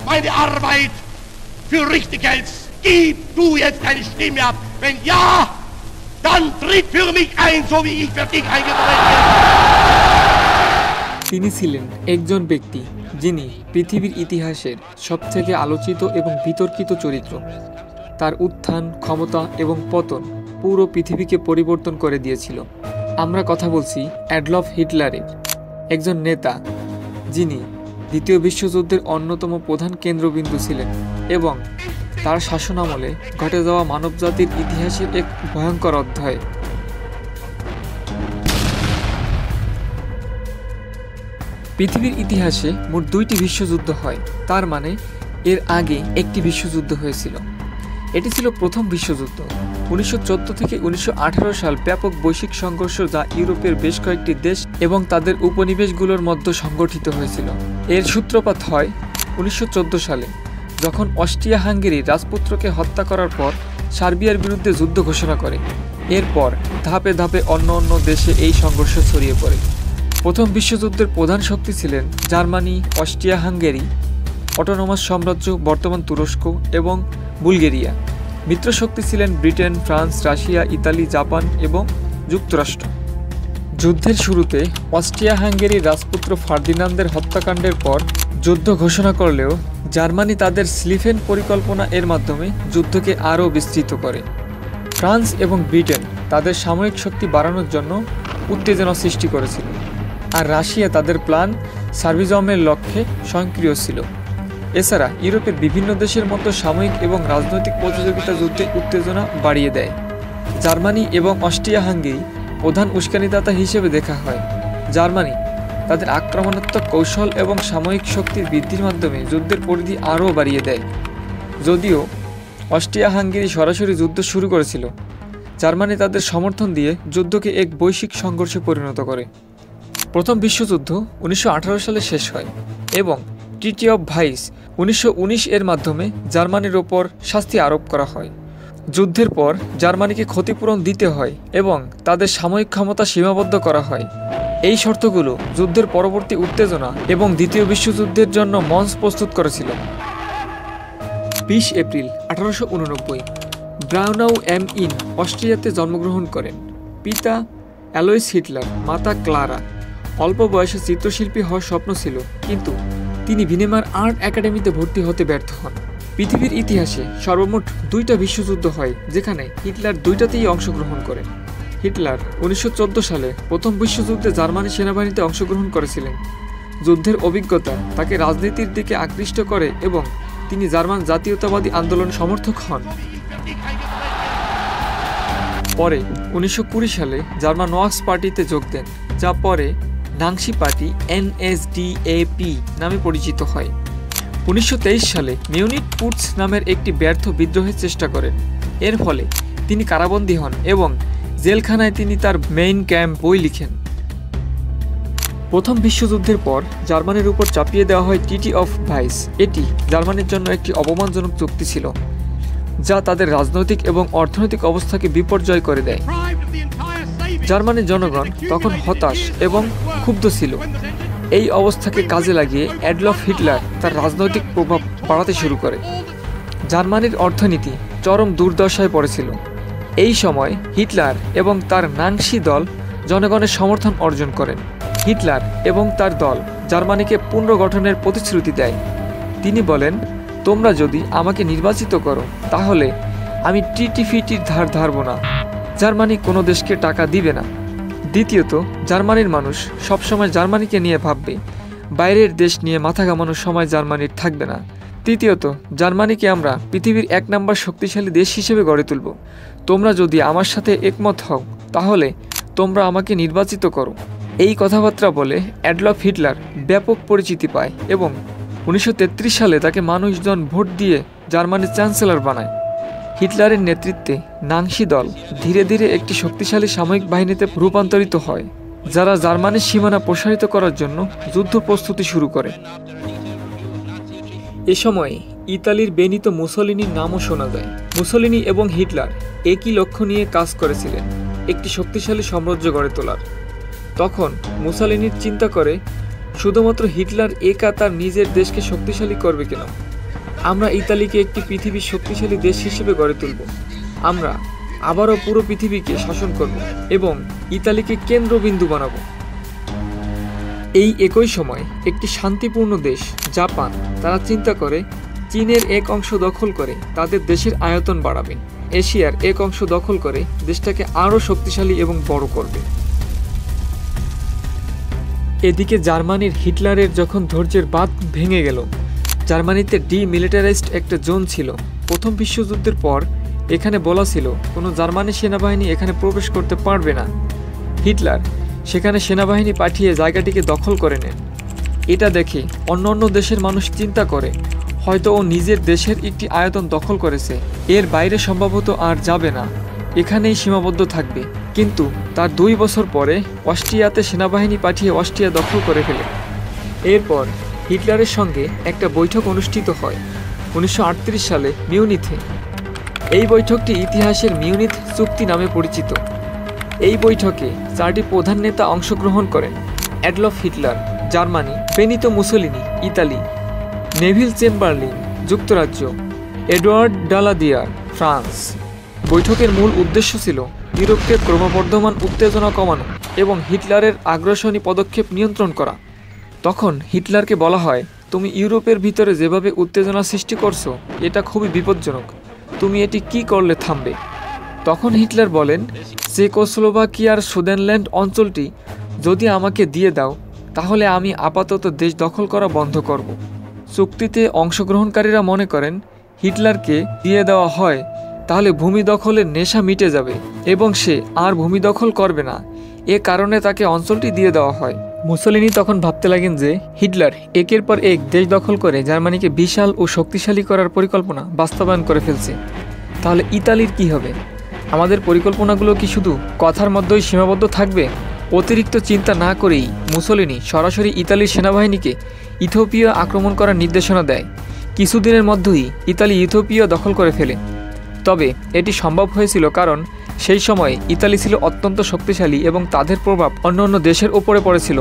meine Arbeit für richtig hältst, gib du jetzt deine Stimme ab. Wenn ja, dann tritt für mich ein, so wie ich für dich eingetreten bin. তিনি ছিলেন একজন ব্যক্তি যিনি পৃথিবীর ইতিহাসের সবথেকে আলোচিত এবং বিতর্কিত চরিত্র। তার উত্থান, ক্ষমতা এবং পতন পুরো পৃথিবীকে পরিবর্তন করে দিয়েছিল। আমরা কথা বলছি অ্যাডলফ হিটলারের, একজন নেতা যিনি দ্বিতীয় বিশ্বযুদ্ধের অন্যতম প্রধান কেন্দ্রবিন্দু ছিলেন এবং তার শাসনামলে ঘটে যাওয়া মানবজাতির ইতিহাসের এক ভয়ঙ্কর অধ্যায়। পৃথিবীর ইতিহাসে মোট 2টি বিশ্বযুদ্ধ হয়, তার মানে এর আগে একটি বিশ্বযুদ্ধ হয়েছিল। এটি ছিল প্রথম বিশ্বযুদ্ধ। 1914 থেকে 1918 সাল ব্যাপক বৈশ্বিক সংঘর্ষ যা ইউরোপের বেশ কয়েকটি দেশ এবং তাদের উপনিবেশগুলোর মধ্যে সংগঠিত হয়েছিল। এর সূত্রপাত হয় 1914 সালে, যখন অস্ট্রিয়া হাঙ্গেরি রাজপুত্রকে হত্যা করার পর সার্বিয়ার বিরুদ্ধে যুদ্ধ ঘোষণা করে। এরপর ধাপে ধাপে অন্য অন্য দেশে এই সংঘর্ষ ছড়িয়ে পড়ে। প্রথম বিশ্বযুদ্ধের প্রধান শক্তি ছিলেন জার্মানি, অস্ট্রিয়া হাঙ্গেরি, অটোনোমাস সাম্রাজ্য বর্তমান তুরস্ক এবং বুলগেরিয়া। মিত্রশক্তি ছিলেন Britain, France, Russia, Italy, Japan এবং যুক্তরাষ্ট্র। যুদ্ধের শুরুতে অস্ট্রিয়া হাঙ্গেরির রাজপুত্র ফার্দিনান্দের হত্যাকাণ্ডের পর যুদ্ধ ঘোষণা করলেও জার্মানি তাদের স্লিফেন পরিকল্পনা এর মাধ্যমে যুদ্ধকে আরও বিস্তৃত করে। ফ্রান্স এবং ব্রিটেন তাদের সামরিক শক্তি বাড়ানোর জন্য উত্তেজনা সৃষ্টি করেছিল, আর রাশিয়া তাদের প্ল্যান সার্ভিজমের লক্ষ্যে সক্রিয় ছিল। এছাড়া ইউরোপের বিভিন্ন দেশের মতো সাময়িক এবং রাজনৈতিক প্রতিযোগিতা যুদ্ধে উত্তেজনা বাড়িয়ে দেয়। জার্মানি এবং অস্ট্রিয়া হাঙ্গেরি প্রধান উস্কানিদাতা হিসেবে দেখা হয়। জার্মানি তাদের আক্রমণাত্মক কৌশল এবং সাময়িক শক্তির বৃদ্ধির মাধ্যমে যুদ্ধের পরিধি আরও বাড়িয়ে দেয়। যদিও অস্ট্রিয়া হাঙ্গেরি সরাসরি যুদ্ধ শুরু করেছিল, জার্মানি তাদের সমর্থন দিয়ে যুদ্ধকে এক বৈশ্বিক সংঘর্ষে পরিণত করে। প্রথম বিশ্বযুদ্ধ 1918 সালে শেষ হয় এবং ট্রিটি অফ ভার্সাই 1919 এর মাধ্যমে জার্মানির ওপর শাস্তি আরোপ করা হয়। যুদ্ধের পর জার্মানিকে ক্ষতিপূরণ দিতে হয় এবং তাদের সামরিক ক্ষমতা সীমাবদ্ধ করা হয়। এই শর্তগুলো যুদ্ধের পরবর্তী উত্তেজনা এবং দ্বিতীয় বিশ্বযুদ্ধের জন্য মঞ্চ প্রস্তুত করেছিল। 20 এপ্রিল 1889 ব্রাউনাউ এম ইন অস্ট্রিয়াতে জন্মগ্রহণ করেন। পিতা অ্যালোইস হিটলার, মাতা ক্লারা। অল্প বয়সে চিত্রশিল্পী হওয়ার স্বপ্ন ছিল, কিন্তু তিনি ভিনেমার আর্ট একাডেমিতে ভর্তি হতে ব্যর্থ হন। পৃথিবীর ইতিহাসে সর্বমোট 2টা বিশ্বযুদ্ধ হয়, যেখানে হিটলার 2টাতেই অংশগ্রহণ করেন। হিটলার 1914 সালে প্রথম বিশ্বযুদ্ধে জার্মানি সেনাবাহিনীতে অংশগ্রহণ করেছিলেন। যুদ্ধের অভিজ্ঞতা তাকে রাজনীতির দিকে আকৃষ্ট করে এবং তিনি জার্মান জাতীয়তাবাদী আন্দোলনের সমর্থক হন। পরে 1920 সালে জার্মান ওয়ার্কস পার্টিতে যোগ দেন, যা পরে নাৎসি পার্টি এনএসডিএপি নামে পরিচিত হয়। 1923 সালে মিউনিখ পুটস নামের একটি ব্যর্থ বিদ্রোহের চেষ্টা করেন। এর ফলে তিনি কারাবন্দী হন এবং জেলখানায় তিনি তার মেইন ক্যাম্প বই লিখেন। প্রথম বিশ্বযুদ্ধের পর জার্মানির উপর চাপিয়ে দেওয়া হয় ট্রিটি অফ ভার্সাই। এটি জার্মানির জন্য একটি অপমানজনক চুক্তি ছিল, যা তাদের রাজনৈতিক এবং অর্থনৈতিক অবস্থাকে বিপর্যয় করে দেয়। জার্মানির জনগণ তখন হতাশ এবং ক্ষুব্ধ ছিল। এই অবস্থাকে কাজে লাগিয়ে অ্যাডলফ হিটলার তার রাজনৈতিক প্রভাব বাড়াতে শুরু করে। জার্মানির অর্থনীতি চরম দুর্দশায় পড়েছিল। এই সময় হিটলার এবং তার নাৎসি দল জনগণের সমর্থন অর্জন করেন। হিটলার এবং তার দল জার্মানিকে পুনর্গঠনের প্রতিশ্রুতি দেয়। তিনি বলেন, তোমরা যদি আমাকে নির্বাচিত করো তাহলে আমি ট্রিটি-ফিটির ধার ধারব না। জার্মানি কোনো দেশকে টাকা দিবে না। দ্বিতীয়ত, জার্মানির মানুষ সবসময় জার্মানিকে নিয়ে ভাববে, বাইরের দেশ নিয়ে মাথা ঘামানোর সময় জার্মানির থাকবে না। তৃতীয়ত, জার্মানিকে আমরা পৃথিবীর 1 নম্বর শক্তিশালী দেশ হিসেবে গড়ে তুলব। তোমরা যদি আমার সাথে একমত হও তাহলে তোমরা আমাকে নির্বাচিত করো। এই কথাবার্তা বলে অ্যাডলফ হিটলার ব্যাপক পরিচিতি পায় এবং 1933 সালে তাকে মানুষজন ভোট দিয়ে জার্মানির চ্যান্সেলর বানায়। হিটলারের নেতৃত্বে নাৎসি দল ধীরে ধীরে একটি শক্তিশালী সামরিক বাহিনীতে রূপান্তরিত হয়, যারা জার্মানির সীমানা প্রসারিত করার জন্য যুদ্ধ প্রস্তুতি শুরু করে। এ সময় ইতালির বেনিতো মুসোলিনির নামও শোনা যায়। মুসোলিনি এবং হিটলার একই লক্ষ্য নিয়ে কাজ করেছিলেন, একটি শক্তিশালী সাম্রাজ্য গড়ে তোলার। তখন মুসোলিনির চিন্তা করে, শুধুমাত্র হিটলার একা তার নিজের দেশকে শক্তিশালী করবে কেন, আমরা ইতালিকে একটি পৃথিবীর শক্তিশালী দেশ হিসেবে গড়ে তুলব। আমরা আবারও পুরো পৃথিবীকে শাসন করব এবং ইতালিকে কেন্দ্রবিন্দু বানাবো। এই একই সময় একটি শান্তিপূর্ণ দেশ জাপান, তারা চিন্তা করে চীনের এক অংশ দখল করে তাদের দেশের আয়তন বাড়াবে, এশিয়ার এক অংশ দখল করে দেশটাকে আরও শক্তিশালী এবং বড় করবে। এদিকে জার্মানির হিটলারের যখন ধৈর্যের বাঁধ ভেঙে গেল, জার্মানিতে ডিমিলিটারাইজড একটা জোন ছিল। প্রথম বিশ্বযুদ্ধের পর এখানে বলা ছিল কোনো জার্মানি সেনাবাহিনী এখানে প্রবেশ করতে পারবে না। হিটলার সেখানে সেনাবাহিনী পাঠিয়ে জায়গাটিকে দখল করে নেন। এটা দেখে অন্য দেশের মানুষ চিন্তা করে হয়তো ও নিজের দেশের একটি আয়তন দখল করেছে, এর বাইরে সম্ভবত আর যাবে না, এখানেই সীমাবদ্ধ থাকবে। কিন্তু তার 2 বছর পরে অস্ট্রিয়াতে সেনাবাহিনী পাঠিয়ে অস্ট্রিয়া দখল করে ফেলে। এরপর হিটলারের সঙ্গে একটা বৈঠক অনুষ্ঠিত হয় 1938 সালে মিউনিথে। এই বৈঠকটি ইতিহাসের মিউনিথ চুক্তি নামে পরিচিত। এই বৈঠকে 4টি প্রধান নেতা অংশগ্রহণ করেন: Adolf Hitler Germany, Benito Mussolini Italy, Neville Chamberlin যুক্তরাজ্য, এডওয়ার্ড ডালাদিয়ার ফ্রান্স। বৈঠকের মূল উদ্দেশ্য ছিল ইউরোপকে ক্রমবর্ধমান উত্তেজনা কমানো এবং হিটলারের আগ্রাসনী পদক্ষেপ নিয়ন্ত্রণ করা। তখন হিটলারকে বলা হয়, তুমি ইউরোপের ভিতরে যেভাবে উত্তেজনা সৃষ্টি করছো এটা খুবই বিপজ্জনক, তুমি এটি কি করলে থামবে? তখন হিটলার বলেন, চেকোস্লোভাকিয়ার সুদেনল্যান্ড অঞ্চলটি যদি আমাকে দিয়ে দাও তাহলে আমি আপাতত দেশ দখল করা বন্ধ করব। চুক্তিতে অংশগ্রহণকারীরা মনে করেন হিটলারকে দিয়ে দেওয়া হয় তাহলে ভূমি দখলের নেশা মিটে যাবে এবং সে আর ভূমি দখল করবে না, এ কারণে তাকে অঞ্চলটি দিয়ে দেওয়া হয়। মুসোলিনি তখন ভাবতে লাগেন যে হিটলার একের পর এক দেশ দখল করে জার্মানিকে বিশাল ও শক্তিশালী করার পরিকল্পনা বাস্তবায়ন করে ফেলছে, তাহলে ইতালির কি হবে? আমাদের পরিকল্পনাগুলো কি শুধু কথার মধ্যেই সীমাবদ্ধ থাকবে? অতিরিক্ত চিন্তা না করেই মুসোলিনি সরাসরি ইতালির সেনাবাহিনীকে ইথিওপিয়া আক্রমণ করার নির্দেশনা দেয়। কিছুদিনের মধ্যেই ইতালি ইথিওপিয়া দখল করে ফেলে। তবে এটি সম্ভব হয়েছিল কারণ সেই সময় ইতালি ছিল অত্যন্ত শক্তিশালী এবং তাদের প্রভাব অন্য দেশের ওপরে পড়েছিল।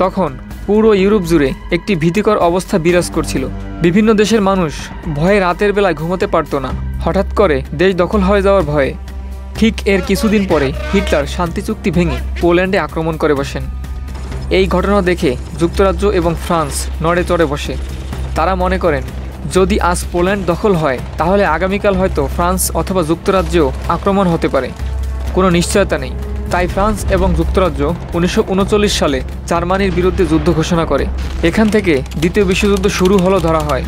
তখন পুরো ইউরোপ জুড়ে একটি ভীতিকর অবস্থা বিরাজ করছিল। বিভিন্ন দেশের মানুষ ভয়ে রাতের বেলায় ঘুমোতে পারত না, হঠাৎ করে দেশ দখল হয়ে যাওয়ার ভয়ে। ঠিক এর কিছুদিন পরে হিটলার শান্তি চুক্তি ভেঙে পোল্যান্ডে আক্রমণ করে বসেন। এই ঘটনা দেখে যুক্তরাজ্য এবং ফ্রান্স নড়ে চড়ে বসে। তারা মনে করেন যদি আজ পোল্যান্ড দখল হয় তাহলে আগামীকাল হয়তো ফ্রান্স অথবা যুক্তরাজ্যেও আক্রমণ হতে পারে, কোনো নিশ্চয়তা নেই। তাই ফ্রান্স এবং যুক্তরাজ্য 1939 সালে জার্মানির বিরুদ্ধে যুদ্ধ ঘোষণা করে। এখান থেকে দ্বিতীয় বিশ্বযুদ্ধ শুরু হলো ধরা হয়।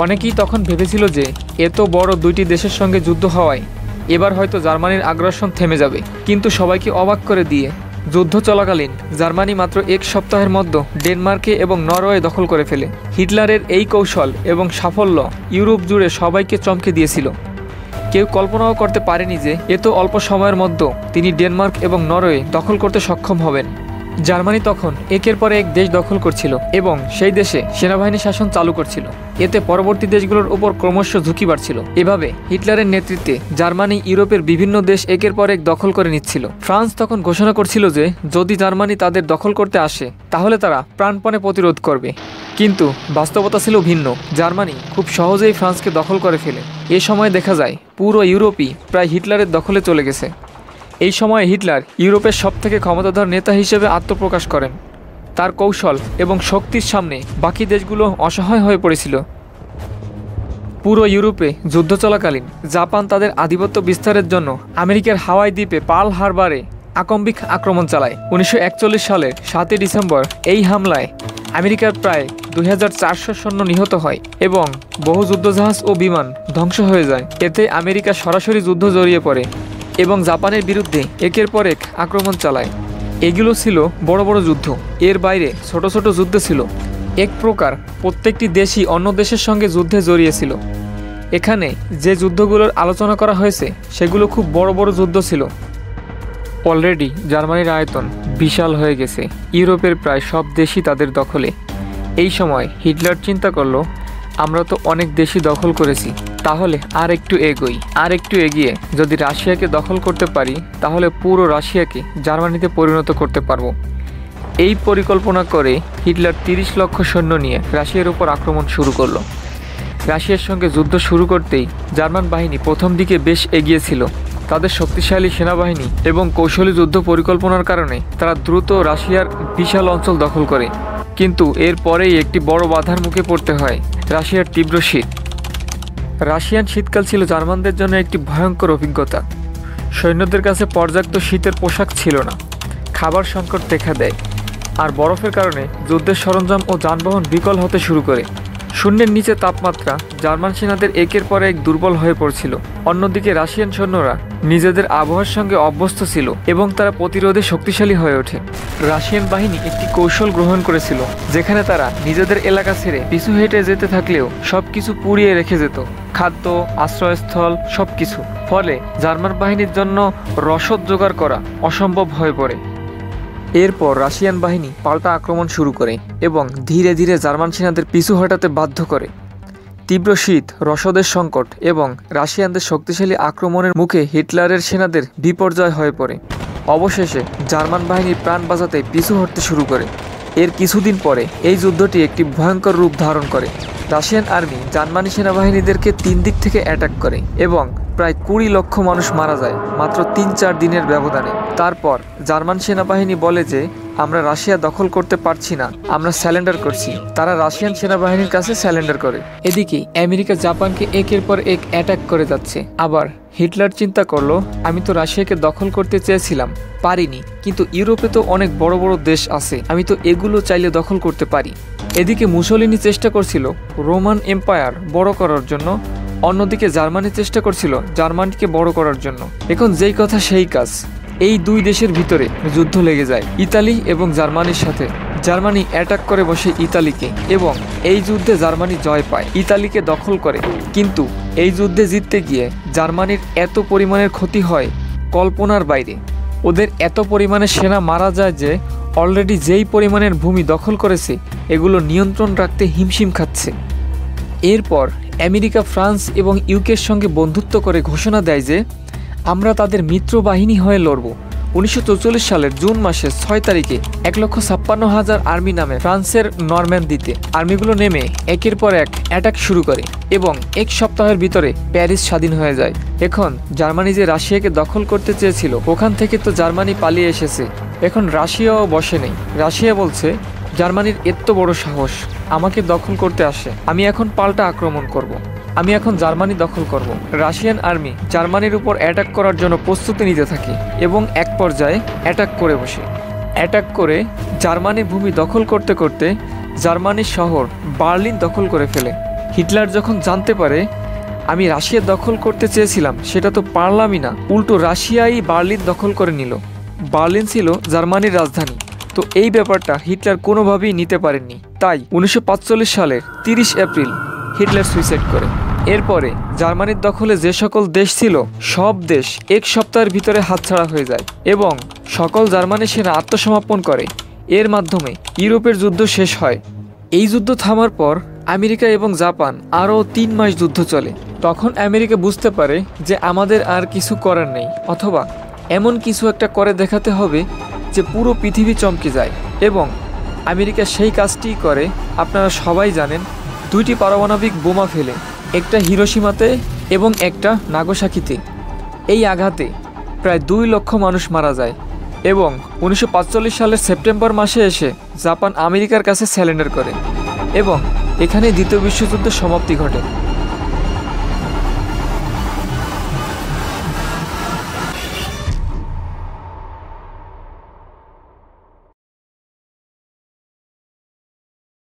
অনেকেই তখন ভেবেছিল যে এত বড় 2টি দেশের সঙ্গে যুদ্ধ হওয়ায় এবার হয়তো জার্মানির আগ্রাসন থেমে যাবে, কিন্তু সবাইকে অবাক করে দিয়ে যুদ্ধ চলাকালীন জার্মানি মাত্র 1 সপ্তাহের মধ্যে ডেনমার্কে এবং নরওয়ে দখল করে ফেলে। হিটলারের এই কৌশল এবং সাফল্য ইউরোপ জুড়ে সবাইকে চমকে দিয়েছিল। কেউ কল্পনাও করতে পারেনি যে এত অল্প সময়ের মধ্যে তিনি ডেনমার্ক এবং নরওয়ে দখল করতে সক্ষম হবেন। জার্মানি তখন একের পর এক দেশ দখল করছিল এবং সেই দেশে সেনাবাহিনী শাসন চালু করছিল। এতে পরবর্তী দেশগুলোর উপর ক্রমশ ঝুঁকি বাড়ছিল। এভাবে হিটলারের নেতৃত্বে জার্মানি ইউরোপের বিভিন্ন দেশ একের পর এক দখল করে নিচ্ছিল। ফ্রান্স তখন ঘোষণা করছিল যে যদি জার্মানি তাদের দখল করতে আসে তাহলে তারা প্রাণপণে প্রতিরোধ করবে। কিন্তু বাস্তবতা ছিল ভিন্ন। জার্মানি খুব সহজেই ফ্রান্সকে দখল করে ফেলে। এ সময় দেখা যায় পুরো ইউরোপই প্রায় হিটলারের দখলে চলে গেছে। এই সময় হিটলার ইউরোপের সবথেকে ক্ষমতাধর নেতা হিসেবে আত্মপ্রকাশ করেন। তার কৌশল এবং শক্তির সামনে বাকি দেশগুলো অসহায় হয়ে পড়েছিল। পুরো ইউরোপে যুদ্ধ চলাকালীন জাপান তাদের আধিপত্য বিস্তারের জন্য আমেরিকার হাওয়াই দ্বীপে পার্ল হারবারে আকম্বিক আক্রমণ চালায়। 1941 সালের 7 ডিসেম্বর এই হামলায় আমেরিকার প্রায় 2400 সৈন্য নিহত হয় এবং বহু যুদ্ধজাহাজ ও বিমান ধ্বংস হয়ে যায়। এতে আমেরিকা সরাসরি যুদ্ধ জড়িয়ে পড়ে এবং জাপানের বিরুদ্ধে একের পর এক আক্রমণ চালায়। এগুলো ছিল বড় বড় যুদ্ধ। এর বাইরে ছোট ছোট যুদ্ধ ছিল। এক প্রকার প্রত্যেকটি দেশই অন্য দেশের সঙ্গে যুদ্ধে জড়িয়েছিল। এখানে যে যুদ্ধগুলোর আলোচনা করা হয়েছে সেগুলো খুব বড় বড় যুদ্ধ ছিল। অলরেডি জার্মানির আয়তন বিশাল হয়ে গেছে, ইউরোপের প্রায় সব দেশই তাদের দখলে। এই সময় হিটলার চিন্তা করলো, আমরা তো অনেক দেশই দখল করেছি, তাহলে আর একটু এগোই। আর একটু এগিয়ে যদি রাশিয়াকে দখল করতে পারি তাহলে পুরো রাশিয়াকে জার্মানিতে পরিণত করতে পারবো। এই পরিকল্পনা করে হিটলার 30 লক্ষ সৈন্য নিয়ে রাশিয়ার উপর আক্রমণ শুরু করলো। রাশিয়ার সঙ্গে যুদ্ধ শুরু করতেই জার্মান বাহিনী প্রথম দিকে বেশ এগিয়ে ছিল। তাদের শক্তিশালী সেনাবাহিনী এবং কৌশলী যুদ্ধ পরিকল্পনার কারণে তারা দ্রুত রাশিয়ার বিশাল অঞ্চল দখল করে। কিন্তু এর পরেই একটি বড় বাধার মুখে পড়তে হয়, রাশিয়ার তীব্র শীত। রাশিয়ান শীতকাল ছিল জার্মানদের জন্য একটি ভয়ঙ্কর অভিজ্ঞতা। সৈন্যদের কাছে পর্যাপ্ত শীতের পোশাক ছিল না, খাবার সংকট দেখা দেয়, আর বরফের কারণে যুদ্ধের সরঞ্জাম ও যানবাহন বিকল হতে শুরু করে। শূন্যের নিচে তাপমাত্রা জার্মান সেনাদের একের পর এক দুর্বল হয়ে পড়ছিল। অন্যদিকে রাশিয়ান সৈন্যরা নিজেদের আবহাওয়ার সঙ্গে অভ্যস্ত ছিল এবং তারা প্রতিরোধে শক্তিশালী হয়ে ওঠে। রাশিয়ান বাহিনী একটি কৌশল গ্রহণ করেছিল, যেখানে তারা নিজেদের এলাকা ছেড়ে পিছু হেঁটে যেতে থাকলেও সবকিছু পুড়িয়ে রেখে যেত, খাদ্য, আশ্রয়স্থল সবকিছু। ফলে জার্মান বাহিনীর জন্য রসদ জোগাড় করা অসম্ভব হয়ে পড়ে। এরপর রাশিয়ান বাহিনী পাল্টা আক্রমণ শুরু করে এবং ধীরে ধীরে জার্মান সেনাদের পিছু হটাতে বাধ্য করে। তীব্র শীত, রসদের সংকট এবং রাশিয়ানদের শক্তিশালী আক্রমণের মুখে হিটলারের সেনাদের বিপর্যয় হয়ে পড়ে। অবশেষে জার্মান বাহিনী প্রাণ বাঁচাতে পিছু হটতে শুরু করে। এর কিছুদিন পরে এই যুদ্ধটি একটি ভয়ঙ্কর রূপ ধারণ করে। রাশিয়ান আর্মি জার্মানি সেনাবাহিনীদেরকে 3 দিক থেকে অ্যাটাক করে এবং প্রায় 20 লক্ষ মানুষ মারা যায় মাত্র 3-4 দিনের ব্যবধানে। তারপর জার্মান সেনাবাহিনী বলে যে আমরা রাশিয়া দখল করতে পারছি না, আমরা স্যালেন্ডার করছি। তারা রাশিয়ান সেনাবাহিনীর কাছে স্যালেন্ডার করে। এদিকে আমেরিকা জাপানকে একের পর এক অ্যাটাক করে যাচ্ছে। আবার হিটলার চিন্তা করলো, আমি তো রাশিয়াকে দখল করতে চেয়েছিলাম, পারিনি, কিন্তু ইউরোপে তো অনেক বড় বড় দেশ আছে, আমি তো এগুলো চাইলে দখল করতে পারি। এদিকে মুসোলিনি চেষ্টা করছিল রোমান এম্পায়ার বড় করার জন্য, অন্যদিকে জার্মানি চেষ্টা করছিল জার্মানিকে বড় করার জন্য। এখন যেই কথা সেই কাজ, এই দুই দেশের ভিতরে যুদ্ধ লেগে যায় ইতালি এবং জার্মানির সাথে। জার্মানি অ্যাটাক করে বসে ইতালিকে এবং এই যুদ্ধে জার্মানি জয় পায়, ইতালিকে দখল করে। কিন্তু এই যুদ্ধে জিততে গিয়ে জার্মানির এত পরিমাণের ক্ষতি হয় কল্পনার বাইরে। ওদের এত পরিমাণে সেনা মারা যায় যে অলরেডি যেই পরিমাণের ভূমি দখল করেছে এগুলো নিয়ন্ত্রণ রাখতে হিমশিম খাচ্ছে। এরপর আমেরিকা, ফ্রান্স এবং ইউকের সঙ্গে বন্ধুত্ব করে ঘোষণা দেয় যে আমরা তাদের মিত্র বাহিনী হয়ে লড়ব। 1944 সালের জুন মাসের 6 তারিখে 1,56,000 আর্মি নামে ফ্রান্সের নরম্যান্দিতে আর্মিগুলো নেমে একের পর এক অ্যাটাক শুরু করে এবং 1 সপ্তাহের ভিতরে প্যারিস স্বাধীন হয়ে যায়। এখন জার্মানি যে রাশিয়াকে দখল করতে চেয়েছিল ওখান থেকে তো জার্মানি পালিয়ে এসেছে, এখন রাশিয়াও বসে নেই। রাশিয়া বলছে জার্মানির এত বড় সাহস, আমাকে দখল করতে আসে, আমি এখন পাল্টা আক্রমণ করব, আমি এখন জার্মানি দখল করব। রাশিয়ান আর্মি জার্মানির উপর অ্যাটাক করার জন্য প্রস্তুতি নিতে থাকে এবং এক পর্যায়ে অ্যাটাক করে বসে। অ্যাটাক করে জার্মানির ভূমি দখল করতে করতে জার্মানির শহর বার্লিন দখল করে ফেলে। হিটলার যখন জানতে পারে আমি রাশিয়া দখল করতে চেয়েছিলাম, সেটা তো পারলামই না, উল্টো রাশিয়াই বার্লিন দখল করে নিল। বার্লিন ছিল জার্মানির রাজধানী। তো এই ব্যাপারটা হিটলার কোনোভাবেই নিতে পারেননি। তাই 1945 সালের 30 এপ্রিল হিটলার সুইসাইড করে। এরপরে জার্মানির দখলে যে সকল দেশ ছিল সব দেশ 1 সপ্তাহের ভিতরে হাতছাড়া হয়ে যায় এবং সকল জার্মানি সেনা আত্মসমর্পণ করে। এর মাধ্যমে ইউরোপের যুদ্ধ শেষ হয়। এই যুদ্ধ থামার পর আমেরিকা এবং জাপান আরও 3 মাস যুদ্ধ চলে। তখন আমেরিকা বুঝতে পারে যে আমাদের আর কিছু করার নেই, অথবা এমন কিছু একটা করে দেখাতে হবে যে পুরো পৃথিবী চমকে যায়, এবং আমেরিকা সেই কাজটিই করে। আপনারা সবাই জানেন, 2টি পারমাণবিক বোমা ফেলে, একটা হিরোশিমাতে এবং একটা নাগাসাকিতে। এই আঘাতে প্রায় 2 লক্ষ মানুষ মারা যায় এবং 1945 সালের সেপ্টেম্বর মাসে এসে জাপান আমেরিকার কাছে স্যালেন্ডার করে এবং এখানে দ্বিতীয় বিশ্বযুদ্ধের সমাপ্তি ঘটে।